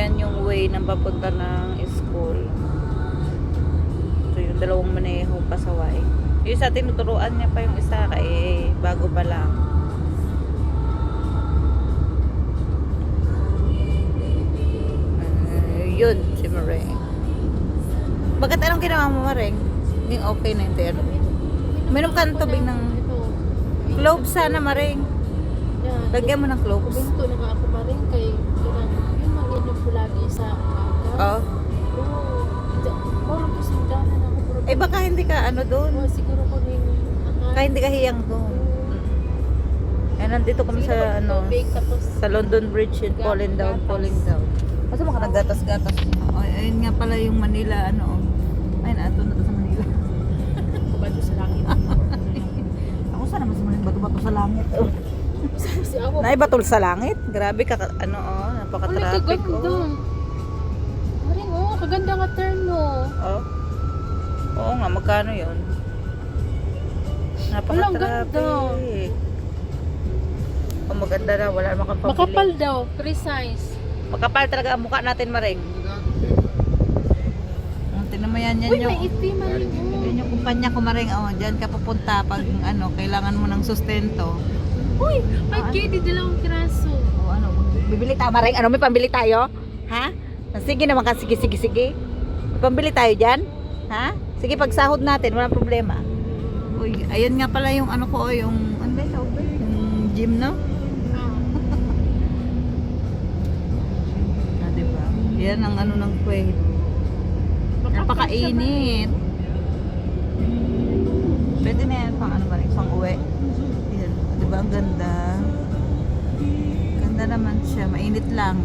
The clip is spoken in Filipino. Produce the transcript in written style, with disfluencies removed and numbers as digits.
Ayan yung way ng papunta ng school. So yung dalawang maneho pasaway. Yung isa tinuturuan niya pa yung isa kay bago pa lang. Yun si Mareng. Bakit anong ginawa mo, Mareng? Yung okay na yung tero. Meron ka ng tubig ng clove sana, Mareng. Lagyan mo ng cloves. Kuminto na nga ako pa rin kay yung mag-inom ko lagi sa Oo. parang kasundanan ako. Eh baka hindi ka ano doon. Siguro ko rin Kaya hindi ka hiyang doon. Eh nandito kami sa ano sa London Bridge and falling down. Kasi maka naggatas-gatas. Ay, ayun nga pala yung Manila ano. Ayun ato na to sa Manila. bato sa langit. Ako sana mas maling bato-bato sa langit. Oh. Si ako. Naibatol sa langit. Grabe ka ano oh, napaka-traffic oh. Maring kaganda nga turn no. Oh. Oo nga, magkano 'yon? Napaka-traffic. Oh, maganda na, wala naman kang pabili. Makapal daw, precise. Makapal talaga ang mukha natin, Mareng. Tingnan mo yan, Uy, yung may itim Maring. yan yung kumpanya ko, Mareng. Oh, diyan ka pupunta pag ano, kailangan mo ng sustento. Uy, 5K di dalawang piraso. O ano, bibili tayo, Mareng. Ano, may pambili tayo? Ha? Sige naman ka, sige. May pambili tayo diyan? Ha? Sige, pag sahod natin, walang problema. Uy, ayun nga pala yung ano ko, yung ano ba tawag ba? Yung gym, no? Ah, diba? Yan ang ano ng Kuwait. Napakainit. Pwede na yan pang ano ba rin, pang uwi. Yan, diba ang ganda? Ganda naman siya, mainit lang.